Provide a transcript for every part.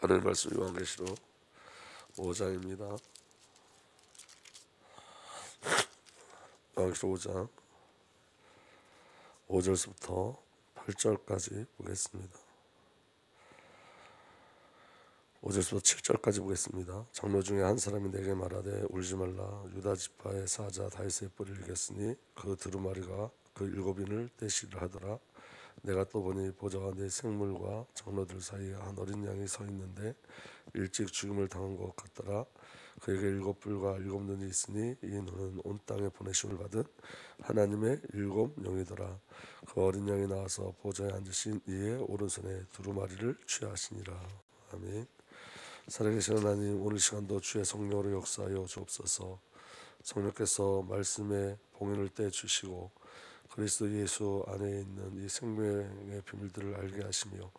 하나님 말씀 요한계시록 5장입니다. 요한계시록 5장 5절부터 8절까지 보겠습니다. 5절부터 7절까지 보겠습니다. 장로 중에 한 사람이 내게 말하되 울지 말라. 유다 지파의 사자 다윗의 뿌리를 이겼으니 그 두루마리가 그 일곱인을 떼시리라 하더라. 내가 또 보니 보좌와 내 생물과 장로들 사이에 한 어린 양이 서 있는데 일찍 죽임을 당한 것 같더라. 그에게 일곱 뿔과 일곱 눈이 있으니 이 눈은 온 땅에 보내심을 받은 하나님의 일곱 영이더라. 그 어린 양이 나와서 보좌에 앉으신 이의 오른손에 두루마리를 취하시니라. 아멘. 살아계신 하나님, 오늘 시간도 주의 성령으로 역사하여 주옵소서. 성령께서 말씀의 봉인을 떼주시고 그리스도 예수 안에 있는 이 생명의 비밀들을 알게 하시며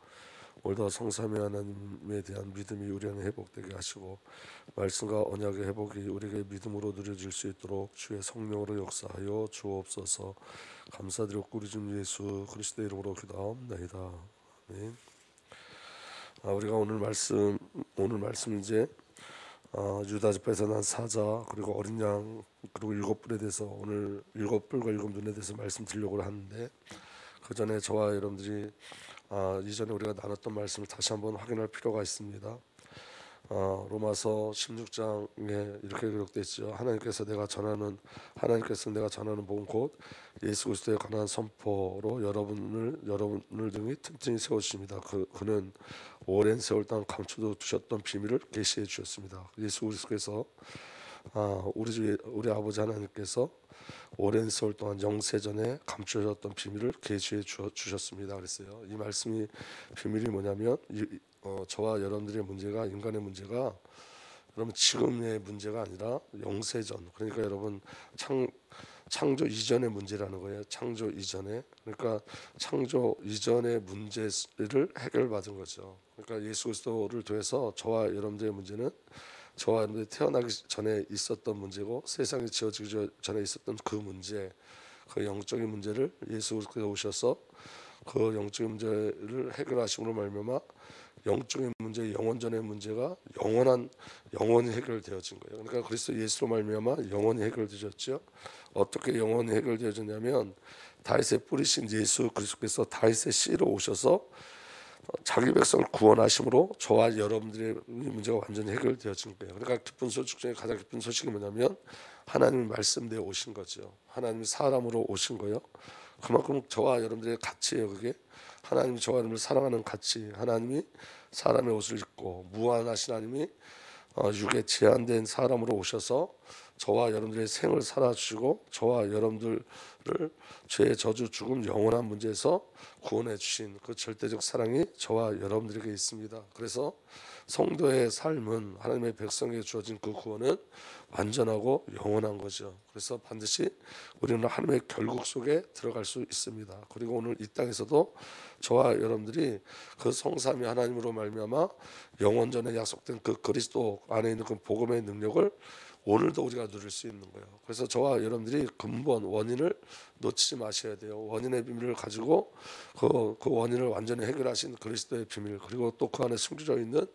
오늘도 성삼위 하나님에 대한 믿음이 우리 안에 회복되게 하시고 말씀과 언약의 회복이 우리에게 믿음으로 누려질 수 있도록 주의 성령으로 역사하여 주옵소서. 감사드리고 우리 주 예수 그리스도의 이름으로 기도하옵나이다. 아멘. 우리가 오늘 말씀 이제 유다 지파에서 난 사자 그리고 어린 양 그리고 일곱 뿔에 대해서 오늘 일곱 뿔과 일곱 눈에 대해서 말씀드리려고 하는데 그 전에 저와 여러분들이 이전에 우리가 나눴던 말씀을 다시 한번 확인할 필요가 있습니다. 로마서 16장에 이렇게 기록되어 있죠. 하나님께서 내가 전하는 복음 곧 예수 그리스도에 관한 선포로 여러분을 등이 튼튼히 세우십니다. 그는 오랜 세월 동안 감춰 두셨던 비밀을 계시해 주셨습니다. 예수 그리스도께서 우리 아버지 하나님께서 오랜 세월 동안 영세전에 감춰졌던 비밀을 계시해 주셨습니다. 그랬어요. 이 말씀이 비밀이 뭐냐면 저와 여러분들의 문제가 인간의 문제가 여러분 지금의 문제가 아니라 영세전, 그러니까 여러분 창조 이전의 문제라는 거예요. 창조 이전에, 그러니까 창조 이전의 문제를 해결받은 거죠. 그러니까 예수 그리스도를 통해서 저와 여러분들의 문제는 저와 여러분들이 태어나기 전에 있었던 문제고 세상이 지어지기 전에 있었던 그 문제, 그 영적인 문제를 예수 그리스도가 오셔서 그 영적인 문제를 해결하심으로 말미암아 영적인 문제, 영원전의 문제가 영원히 해결되어진 거예요. 그러니까 그리스도 예수로 말미암아 영원히 해결되었죠. 어떻게 영원히 해결되어졌냐면 다윗의 뿌리신 예수 그리스도께서 다윗의 씨로 오셔서 자기 백성을 구원하심으로 저와 여러분들의 문제가 완전히 해결되어진 거예요. 그러니까 기쁜 소식 중에 가장 기쁜 소식이 뭐냐면 하나님이 말씀대로 오신 거죠. 하나님이 사람으로 오신 거예요. 그만큼 저와 여러분들의 가치예요. 그게 하나님이 저와 여러분을 사랑하는 가치. 하나님이 사람의 옷을 입고 무한하신 하나님이 육에 제한된 사람으로 오셔서 저와 여러분들의 생을 살아주시고 저와 여러분들을 죄의 저주 죽음 영원한 문제에서 구원해 주신 그 절대적 사랑이 저와 여러분들에게 있습니다. 그래서 성도의 삶은 하나님의 백성에게 주어진 그 구원은 완전하고 영원한 거죠. 그래서 반드시 우리는 하나님의 결국 속에 들어갈 수 있습니다. 그리고 오늘 이 땅에서도 저와 여러분들이 그 성삼위 하나님으로 말미암아 영원전에 약속된 그 그리스도 안에 있는 그 복음의 능력을 오늘도 우리가 누릴 수 있는 거예요. 그래서 저와 여러분들이 근본 원인을 놓치지 마셔야 돼요. 원인의 비밀을 가지고 그 원인을 완전히 해결하신 그리스도의 비밀, 그리고 또 그 안에 숨겨져 있는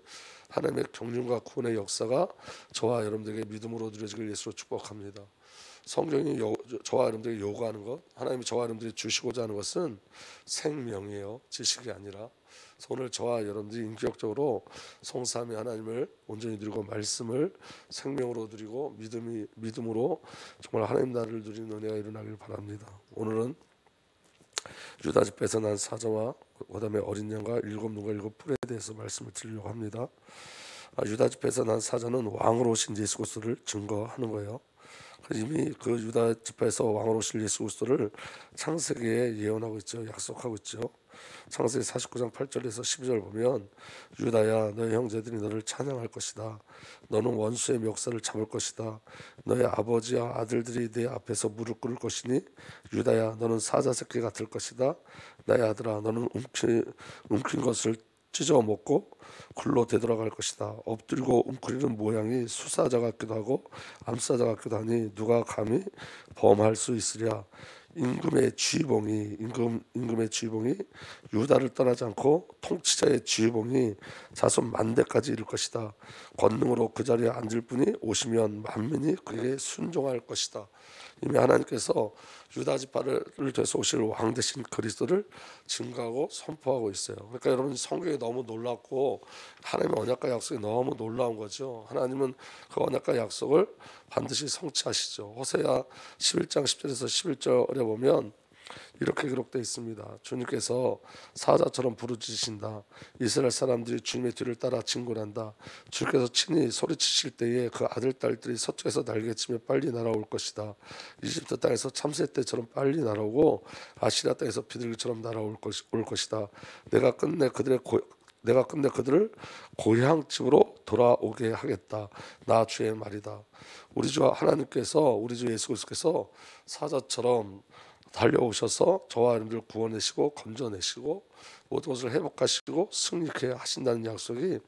하나님의 경륜과 구원의 역사가 저와 여러분들에게 믿음으로 누려지길 예수로 축복합니다. 성경이 저와 여러분들에게 요구하는 것, 하나님이 저와 여러분들이 주시고자 하는 것은 생명이에요. 지식이 아니라. 오늘 저와 여러분들이 인격적으로 성삼위 하나님을 온전히 누리고 말씀을 생명으로 누리고 믿음으로 정말 하나님 나라를 누리는 은혜가 일어나길 바랍니다. 오늘은 유다 지파에서 난 사자와 그다음에 어린 양과 일곱 눈과 일곱 뿔에 대해서 말씀을 드리려고 합니다. 유다 지파에서 난 사자는 왕으로 오신 예수 그리스도를 증거하는 거예요. 이미 그 유다 지파에서 왕으로 오실 예수 그리스도를 창세기에 예언하고 있죠. 약속하고 있죠. 창세기 49장 8절에서 12절 보면 유다야 너의 형제들이 너를 찬양할 것이다. 너는 원수의 멱살을 잡을 것이다. 너의 아버지와 아들들이 네 앞에서 무릎 꿇을 것이니 유다야 너는 사자 새끼 같을 것이다. 나의 아들아 너는 움킨 것을 찢어 먹고 굴로 되돌아갈 것이다. 엎드리고 웅크리는 모양이 수사자 같기도 하고 암사자 같기도 하니 누가 감히 범할 수 있으랴. 임금의 지휘봉이 유다를 떠나지 않고 통치자의 지휘봉이 자손 만대까지 이룰 것이다. 권능으로 그 자리에 앉을 분이 오시면 만민이 그에게 순종할 것이다. 이미 하나님께서 유다 지파를 통해서 오실 왕 대신 그리스도를 증거하고 선포하고 있어요. 그러니까 여러분, 성경이 너무 놀랍고 하나님의 언약과 약속이 너무 놀라운 거죠. 하나님은 그 언약과 약속을 반드시 성취하시죠. 호세아 11장 10절에서 11절에 보면 이렇게 기록되어 있습니다. 주님께서 사자처럼 부르짖으신다. 이스라엘 사람들이 주님의 뒤를 따라 진군한다. 주께서 친히 소리치실 때에 그 아들 딸들이 서쪽에서 날개치며 빨리 날아올 것이다. 이집트 땅에서 참새 때처럼 빨리 날아오고 아시리아 땅에서 비둘기처럼 날아올 것이다. 내가 끝내 그들을 고향집으로 돌아오게 하겠다. 나 주의 말이다. 우리 주 하나님께서, 우리 주 예수 그리스도께서 사자처럼 달려오셔서 저와 여러분들 구원하시고 건져내시고 모든 것을 회복하시고 승리케 하신다는 약속이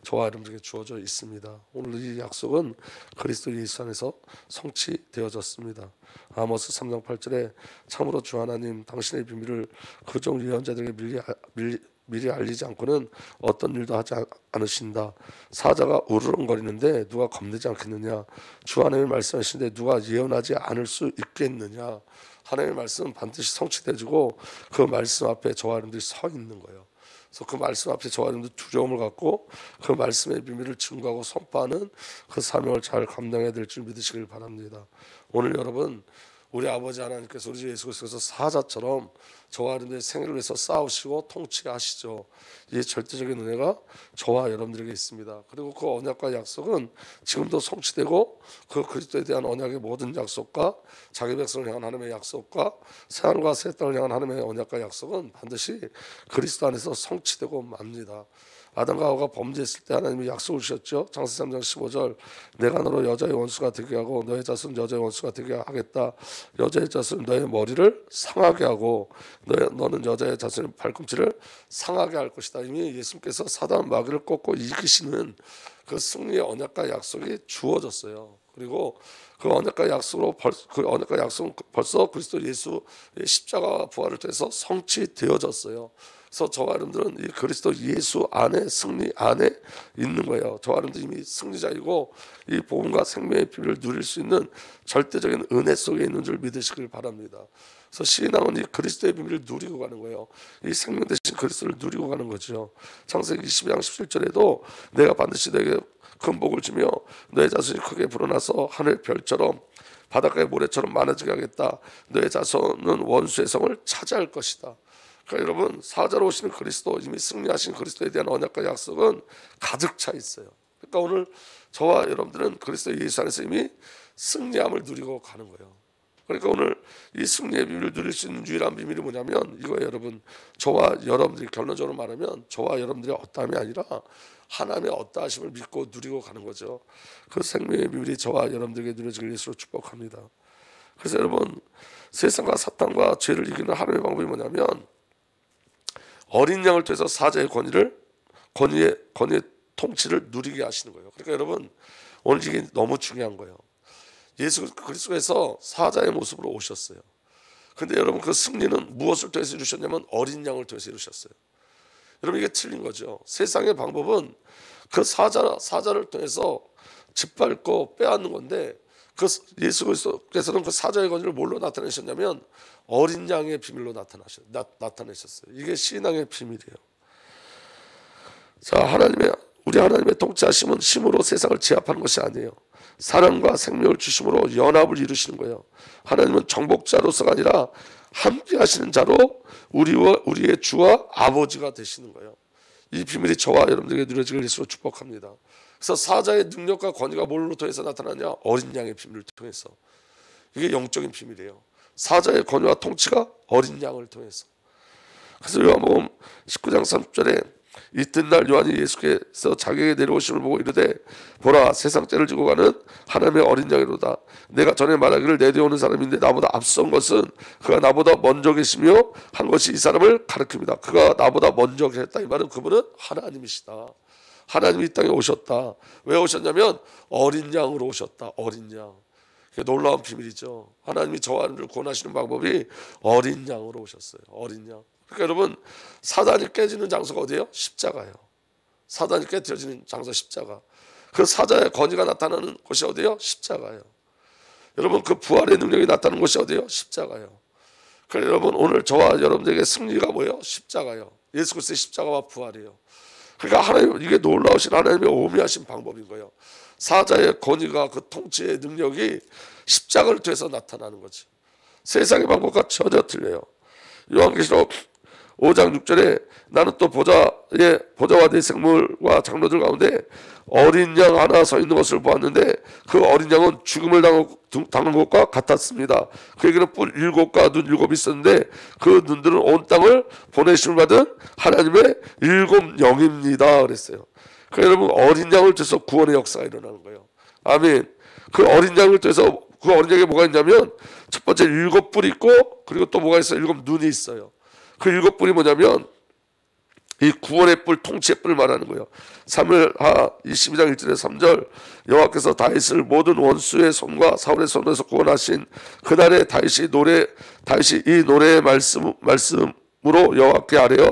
저와 여러분들에게 주어져 있습니다. 오늘 이 약속은 그리스도 예수 안에서 성취되어졌습니다. 아모스 3장 8절에 참으로 주 하나님 당신의 비밀을 그종 예언자들에게 미리 알리지 않고는 어떤 일도 하지 않으신다. 사자가 우르렁거리는데 누가 겁내지 않겠느냐. 주 하나님의 말씀하시는데 누가 예언하지 않을 수 있겠느냐. 하나님의 말씀은 반드시 성취되고 그 말씀 앞에 저와 여러분들이 서 있는 거예요. 그래서 그 말씀 앞에 저와 여러분들 두려움을 갖고 그 말씀의 비밀을 증거하고 선포하는 그 사명을 잘 감당해야 될 줄 믿으시길 바랍니다. 오늘 여러분, 우리 아버지 하나님께서 우리 주 예수 그리스도께서 사자처럼 저와 여러분들의 생애를 위해서 싸우시고 통치하시죠. 이 절대적인 은혜가 저와 여러분들에게 있습니다. 그리고 그 언약과 약속은 지금도 성취되고 그 그리스도에 대한 언약의 모든 약속과 자기 백성을 향한 하나님의 약속과 새하늘과 새 땅을 향한 하나님의 언약과 약속은 반드시 그리스도 안에서 성취되고 맙니다. 아담과 하와가 범죄했을 때 하나님이 약속을 주셨죠. 창세기 3장 15절 내가 너로 여자의 원수가 되게 하고 너의 자손 여자의 원수가 되게 하겠다. 여자의 자손은 너의 머리를 상하게 하고 너는 여자의 자손의 발꿈치를 상하게 할 것이다. 이미 예수님께서 사단 마귀를 꺾고 이기시는 그 승리의 언약과 약속이 주어졌어요. 그리고 그 언약과 약속은 벌써 그리스도 예수의 십자가 부활을 통해서 성취되어졌어요. 그래서 저와 여러분들은 이 그리스도 예수 안에, 승리 안에 있는 거예요. 저와 여러분들 이미 승리자이고 이 복음과 생명의 비밀을 누릴 수 있는 절대적인 은혜 속에 있는 줄 믿으시길 바랍니다. 그래서 신앙은 이 그리스도의 비밀을 누리고 가는 거예요. 이 생명 대신 그리스도를 누리고 가는 거죠. 창세기 22장 17절에도 내가 반드시 너에게 큰 복을 주며 너의 자손이 크게 불어나서 하늘 별처럼 바닷가의 모래처럼 많아지게 하겠다. 너의 자손은 원수의 성을 차지할 것이다. 그러니까 여러분, 사자로 오시는 그리스도, 이미 승리하신 그리스도에 대한 언약과 약속은 가득 차 있어요. 그러니까 오늘 저와 여러분들은 그리스도 예수 안에서 이미 승리함을 누리고 가는 거예요. 그러니까 오늘 이 승리의 비밀을 누릴 수 있는 유일한 비밀이 뭐냐면 이거예요. 여러분, 저와 여러분들이, 결론적으로 말하면 저와 여러분들의 어떠함이 아니라 하나님의 어떠하심을 믿고 누리고 가는 거죠. 그 생명의 비밀이 저와 여러분들에게 누려지길 예수로 축복합니다. 그래서 여러분, 세상과 사탄과 죄를 이기는 하나님의 방법이 뭐냐면 어린 양을 통해서 사자의 권위의 통치를 누리게 하시는 거예요. 그러니까 여러분, 오늘 이게 너무 중요한 거예요. 예수 그리스도께서 사자의 모습으로 오셨어요. 근데 여러분, 그 승리는 무엇을 통해서 이루셨냐면 어린 양을 통해서 이루셨어요. 여러분, 이게 틀린 거죠. 세상의 방법은 그 사자를 통해서 짓밟고 빼앗는 건데, 그 예수 그리스도께서는 그 사자의 권위를 뭘로 나타내셨냐면 어린 양의 비밀로 나타내셨어요. 이게 신앙의 비밀이에요. 자, 우리 하나님의 통치하심은 힘으로 세상을 제압하는 것이 아니에요. 사랑과 생명을 주심으로 연합을 이루시는 거예요. 하나님은 정복자로서가 아니라 함께 하시는 자로 우리의 주와 아버지가 되시는 거예요. 이 비밀이 저와 여러분들에게 누려지길 예수로 축복합니다. 그래서 사자의 능력과 권위가 뭘로 통해서 나타나냐? 어린 양의 비밀을 통해서. 이게 영적인 비밀이에요. 사자의 권위와 통치가 어린 양을 통해서. 그래서 요한복음 19장 30절에 이튿날 요한이 예수께서 자기에게 내려오심을 보고 이르되 보라, 세상 죄를 지고 가는 하나님의 어린 양이로다. 내가 전에 말하기를 내려오는 사람인데 나보다 앞선 것은 그가 나보다 먼저 계시며 한 것이 이 사람을 가르칩니다. 그가 나보다 먼저 계셨다. 이 말은 그분은 하나님이시다. 하나님이 이 땅에 오셨다. 왜 오셨냐면 어린 양으로 오셨다. 어린 양. 놀라운 비밀이죠. 하나님이 저와 여러분을 구원하시는 방법이 어린 양으로 오셨어요. 어린 양. 그러니까 여러분, 사단이 깨지는 장소가 어디예요? 십자가예요. 사단이 깨뜨려지는 장소 십자가. 그 사자의 권위가 나타나는 곳이 어디예요? 십자가예요. 여러분, 그 부활의 능력이 나타나는 곳이 어디예요? 십자가예요. 그래서 여러분, 오늘 저와 여러분들에게 승리가 뭐예요? 십자가예요. 예수 그리스도의 십자가와 부활이에요. 그러니까 하나님, 이게 놀라우신 하나님의 오묘하신 방법인 거예요. 사자의 권위가, 그 통치의 능력이 십자가를 통해서 나타나는 거지. 세상의 방법과 전혀 틀려요. 요한계시록 5장 6절에 나는 또 보좌와 네 생물과 장로들 가운데 어린 양 하나 서 있는 것을 보았는데 그 어린 양은 죽음을 당한 것과 같았습니다. 그에게는 뿔 7과 눈 7이 있었는데 그 눈들은 온 땅을 보내심을 받은 하나님의 7 영입니다 그랬어요. 그러니까 여러분, 어린 양을 통해서 구원의 역사가 일어나는 거예요. 아멘. 그 어린 양을 통해서, 그 어린 양에 뭐가 있냐면 첫 번째 7뿔이 있고, 그리고 또 뭐가 있어요? 7 눈이 있어요. 그 7뿔이 뭐냐면 이 구원의 뿔, 통치의 뿔을 말하는 거예요. 사무엘하 22장 1절에 3절 여호와께서 다윗을 모든 원수의 손과 사울의 손에서 구원하신 그날에 다윗이 이 노래의 말씀으로 여호와께 아뢰어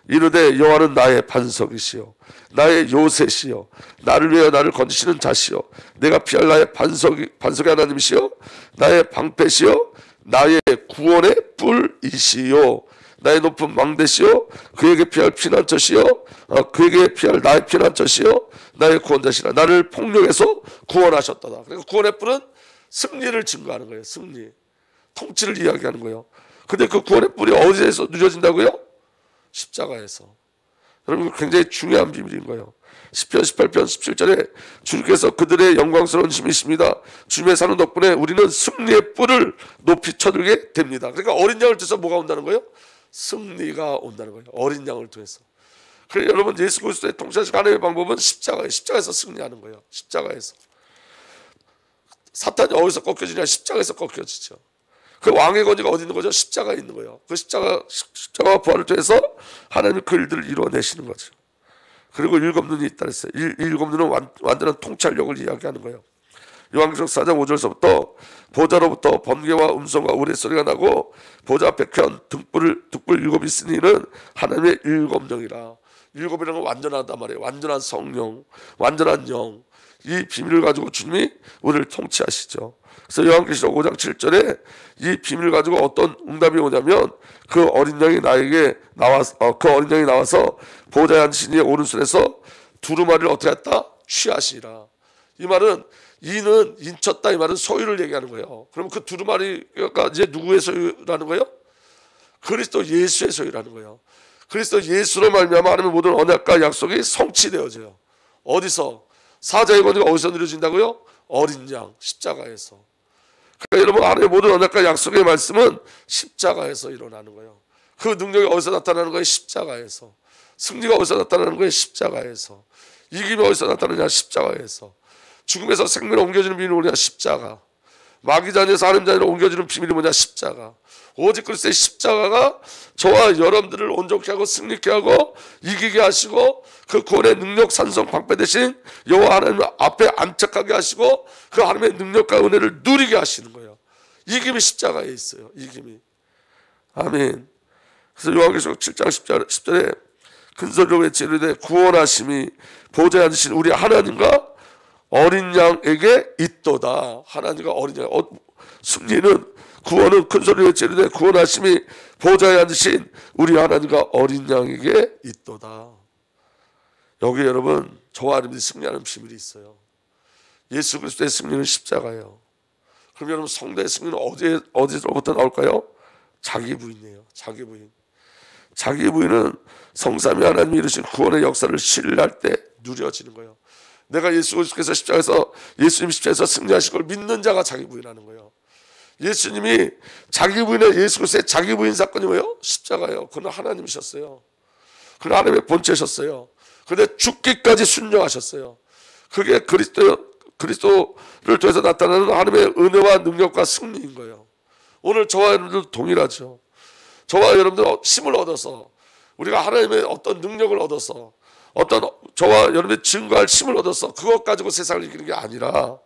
이르되 여호와는 나의 반석이시요 나의 요새시요 나를 위하여 나를 건지시는 자시요 내가 피할 나의 반석의 하나님이시요 나의 방패시요 나의 구원의 뿔이시요 나의 높은 망대시요 그에게 피할 피난처시요 그에게 피할 나의 피난처시요 나의 구원자시라. 나를 폭력에서 구원하셨다다. 그러니까 구원의 뿔은 승리를 증거하는 거예요. 승리, 통치를 이야기하는 거예요. 근데 그 구원의 뿔이 어디에서 누려진다고요? 십자가에서. 여러분, 굉장히 중요한 비밀인 거예요. 시편 18편 17절에 주님께서 그들의 영광스러운 힘이십니다. 주님의 사는 덕분에 우리는 승리의 뿔을 높이 쳐들게 됩니다. 그러니까 어린 양을 통해서 뭐가 온다는 거예요? 승리가 온다는 거예요. 어린 양을 통해서. 그래서 여러분, 예수 그리스도의 통치하신 하나님의 방법은 십자가예요. 십자가에서 승리하는 거예요. 십자가에서. 사탄이 어디서 꺾여지냐? 십자가에서 꺾여지죠. 그 왕의 권위가 어디 있는 거죠? 십자가에 있는 거예요. 그 십자가와 부활을 통해서 하나님이 그 일들을 이루어내시는 거죠. 그리고 7 눈이 있다 그랬어요. 7 눈은 완전한 통찰력을 이야기하는 거예요. 요한계시록 4장 5절서부터 보좌로부터 번개와 음성과 우레소리가 나고 보좌 백현 등불 7이 있으니는 하나님의 7 영이라. 7이라는 건 완전하단 말이에요. 완전한 성령, 완전한 영. 이 비밀을 가지고 주님이 우리를 통치하시죠. 그래서 요한계시록 5장 7절에 이 비밀을 가지고 어떤 응답이 오냐면 그 어린 양이 나와서 보좌에 앉으신 이의 오른손에서 두루마리를 어떻게 했다? 취하시라. 이 말은 이는 인쳤다, 이 말은 소유를 얘기하는 거예요. 그럼 그 두루마리가 이제 누구의 소유라는 거예요? 그리스도 예수의 소유라는 거예요. 그리스도 예수로 말미암아 하나님의 모든 언약과 약속이 성취되어져요. 어디서? 사자의 권위가 어디서 누려진다고요? 어린 양, 십자가에서. 그러니까 여러분, 하나님의 모든 언약과 약속의 말씀은 십자가에서 일어나는 거예요. 그 능력이 어디서 나타나는 거예요? 십자가에서. 승리가 어디서 나타나는 거예요? 십자가에서. 이김이 어디서 나타나느냐? 십자가에서. 죽음에서 생명을 옮겨주는 비밀이 뭐냐? 십자가. 마귀 자녀에서 하나님 자녀로 옮겨주는 비밀이 뭐냐? 십자가. 오직 그리스도의 십자가가 저와 여러분들을 온전케 하고 승리케 하고 이기게 하시고 그 구원의 능력 산성 방패 대신 여호와 하나님 앞에 안착하게 하시고 그 하나님의 능력과 은혜를 누리게 하시는 거예요. 이김이 십자가에 있어요. 이김이. 아멘. 그래서 요한계시록 7장 10절에 큰 소리로 외치르되 구원하심이 보좌에 앉으신 우리 하나님과 어린 양에게 있도다. 하나님과 어린 양. 승리는, 구원은 큰 소리로 외치르되 구원하심이 보좌에 앉으신 우리 하나님과 어린 양에게 있도다. 여기 여러분, 저와 여러분이 승리하는 비밀이 있어요. 예수 그리스도의 승리는 십자가예요. 그럼 여러분, 성도의 승리는 어디서부터 나올까요? 자기 부인이에요. 자기 부인. 자기 부인은 성삼위 하나님이 이루신 구원의 역사를 신뢰할 때 누려지는 거예요. 내가 예수 그리스도께서 예수님 십자가에서 승리하신 걸 믿는 자가 자기 부인하는 거예요. 예수님이 자기 부인의 예수 그리스도의 자기 부인 사건이 뭐예요? 십자가예요. 그는 하나님이셨어요. 그는 하나님의 본체셨어요. 그런데 죽기까지 순종하셨어요. 그게 그리스도를 통해서 나타나는 하나님의 은혜와 능력과 승리인 거예요. 오늘 저와 여러분들도 동일하죠. 저와 여러분들 힘을 얻어서, 우리가 하나님의 어떤 능력을 얻어서, 어떤 저와 여러분이 증거할 힘을 얻어서 그것 가지고 세상을 이기는 게 아니라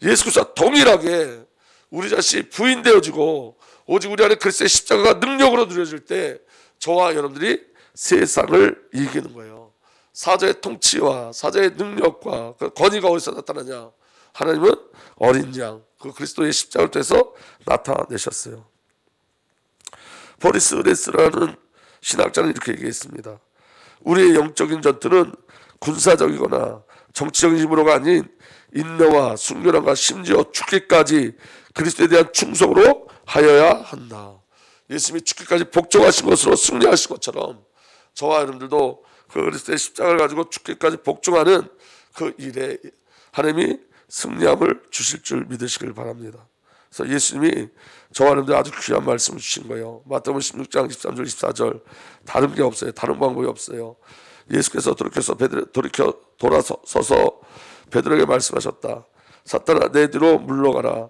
예수 그리스도와 동일하게 우리 자신이 부인되어지고 오직 우리 안에 그리스도의 십자가가 능력으로 누려질 때 저와 여러분들이 세상을 이기는 거예요. 사자의 통치와 사자의 능력과 그 권위가 어디서 나타나냐? 하나님은 어린 양, 그 그리스도의 십자가를 통해서 나타내셨어요. 보리스 레스라는 신학자는 이렇게 얘기했습니다. 우리의 영적인 전투는 군사적이거나 정치적인 힘으로가 아닌 인내와 순결함과 심지어 죽기까지 그리스도에 대한 충성으로 하여야 한다. 예수님이 죽기까지 복종하신 것으로 승리하신 것처럼 저와 여러분들도 그 그리스도의 십자가를 가지고 죽기까지 복종하는 그 일에 하나님이 승리함을 주실 줄 믿으시길 바랍니다. 그래서 예수님이 저와 여러분들 아주 귀한 말씀을 주신 거예요. 마태복음 16장 13절 14절 다른 게 없어요. 다른 방법이 없어요. 예수께서 돌이켜 돌아서서 베드로에게 말씀하셨다. 사탄아 내 뒤로 물러가라.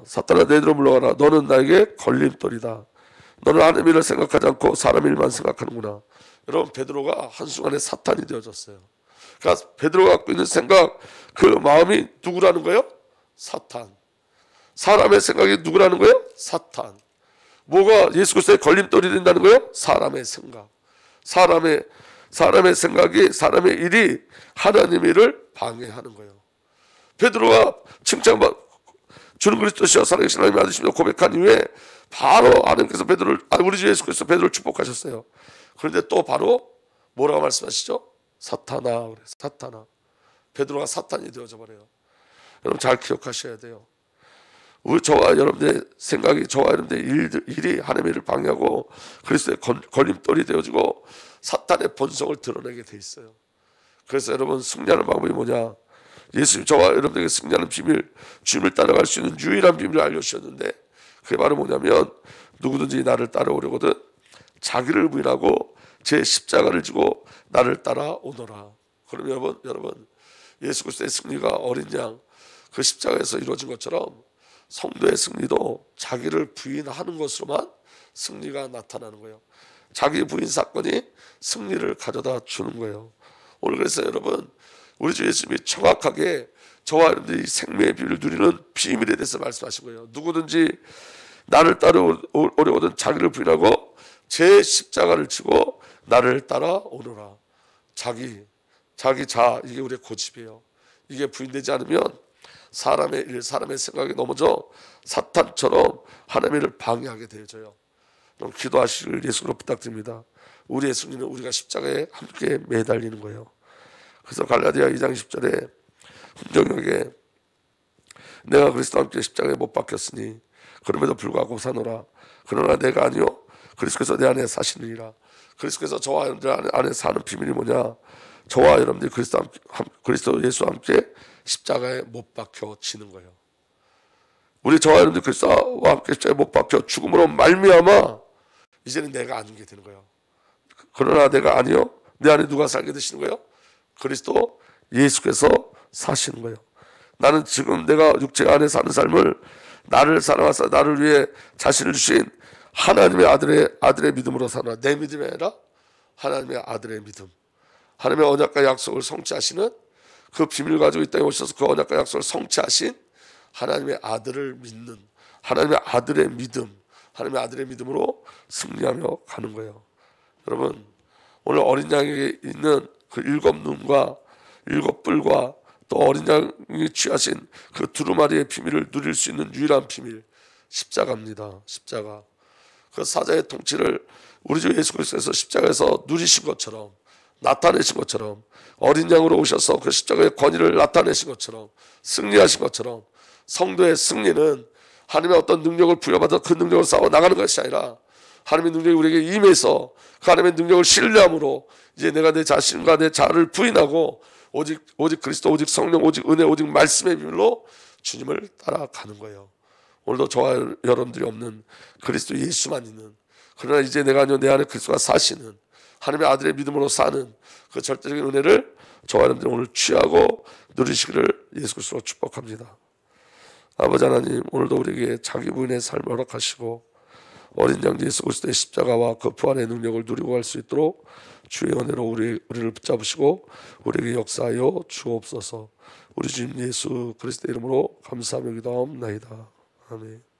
사탄아 내 뒤로 물러가라. 너는 나에게 걸림돌이다. 너는 하나님 일을 생각하지 않고 사람 일만 생각하는구나. 여러분 베드로가 한순간에 사탄이 되어졌어요. 그러니까 베드로가 갖고 있는 생각, 그 마음이 누구라는 거예요? 사탄. 사람의 생각이 누구라는 거예요? 사탄. 뭐가 예수 그리스도의 걸림돌이 된다는 거예요? 사람의 생각. 사람의 생각이, 사람의 일이 하나님의 일을 방해하는 거예요. 베드로가 칭찬받 주는 그리스도시여 살아계신 하나님의 아들이시며 고백한 이후에 바로 하나님께서 우리 주 예수 그리스도 베드로를 축복하셨어요. 그런데 또 바로 뭐라고 말씀하시죠? 사탄아. 사탄아. 베드로가 사탄이 되어져 버려요. 여러분 잘 기억하셔야 돼요. 저와 여러분들의 생각이, 저와 여러분들의 일이 하나님의 일을 방해하고 그리스도의 걸림돌이 되어지고 사탄의 본성을 드러내게 돼 있어요. 그래서 여러분 승리하는 방법이 뭐냐? 예수님 저와 여러분들에게 승리하는 비밀, 주님을 따라갈 수 있는 유일한 비밀을 알려주셨는데 그게 바로 뭐냐면 누구든지 나를 따라오려거든 자기를 부인하고 제 십자가를 지고 나를 따라오너라. 그럼 여러분 예수 그리스도의 승리가 어린 양 그 십자가에서 이루어진 것처럼 성도의 승리도 자기를 부인하는 것으로만 승리가 나타나는 거예요. 자기 부인 사건이 승리를 가져다 주는 거예요. 오늘 그래서 여러분 우리 주 예수님이 정확하게 저와 여러분들이 생명의 비밀을 누리는 비밀에 대해서 말씀하신 거예요. 누구든지 나를 따라오려거든 자기를 부인하고 제 십자가를 지고 나를 따라오너라. 자기 자, 이게 우리의 고집이에요. 이게 부인되지 않으면 사람의 일, 사람의 생각에 넘어져 사탄처럼 하나님의 일을 방해하게 되어져요. 그럼 기도하시길 예수로 부탁드립니다. 우리의 승리는 우리가 십자가에 함께 매달리는 거예요. 그래서 갈라디아 2장 10절에 훈정에게 내가 그리스도와 함께 십자가에 못 박혔으니 그럼에도 불구하고 사노라. 그러나 내가 아니요 그리스도께서 내 안에 사시느니라. 그리스도께서 저와 여러분들 안에 사는 비밀이 뭐냐? 저와 여러분들이 그리스도 예수와 함께 십자가에 못 박혀지는 거예요. 우리 저와 여러분들 그리스도와 함께 십자가에 못 박혀 죽음으로 말미암아 이제는 내가 아닌 게 되는 거예요. 그러나 내가 아니요 내 안에 누가 살게 되시는 거예요? 그리스도 예수께서 사시는 거예요. 나는 지금 내가 육체 안에 사는 삶을 나를 사랑하사 나를 위해 자신을 주신 하나님의 아들의 믿음으로 사나. 내 믿음이 아니라 하나님의 아들의 믿음. 하나님의 언약과 약속을 성취하시는 그 비밀을 가지고 이 땅에 오셔서 그 언약과 약속을 성취하신 하나님의 아들을 믿는 하나님의 아들의 믿음, 하나님의 아들의 믿음으로 승리하며 가는 거예요. 여러분 오늘 어린 양에게 있는 그 7눈과 7뿔과 또 어린 양이 취하신 그 두루마리의 비밀을 누릴 수 있는 유일한 비밀, 십자가입니다. 십자가. 그 사자의 통치를 우리 주 예수 그리스도께서 십자가에서 누리신 것처럼, 나타내신 것처럼, 어린 양으로 오셔서 그 십자가의 권위를 나타내신 것처럼, 승리하신 것처럼, 성도의 승리는 하나님의 어떤 능력을 부여받아 그 능력을 싸워 나가는 것이 아니라 하나님의 능력이 우리에게 임해서 그 하나님의 능력을 신뢰함으로 이제 내가 내 자신과 내 자아를 부인하고 오직 그리스도, 오직 성령, 오직 은혜, 오직 말씀의 비밀로 주님을 따라가는 거예요. 오늘도 저와 여러분들이 없는 그리스도 예수만 있는, 그러나 이제 내가 아니요 내 안에 그리스도가 사시는 하나님의 아들의 믿음으로 사는 그 절대적인 은혜를 저와 여러분들이 오늘 취하고 누리시기를 예수 그리스도로 축복합니다. 아버지 하나님, 오늘도 우리에게 자기 부인의 삶을 허락하시고 어린 양자 예수 그리스도의 십자가와 그 부활의 능력을 누리고 갈 수 있도록 주의 은혜로 우리를 붙잡으시고 우리에게 역사하여 주옵소서. 우리 주님 예수 그리스도의 이름으로 감사하며 기도하옵나이다. 아멘.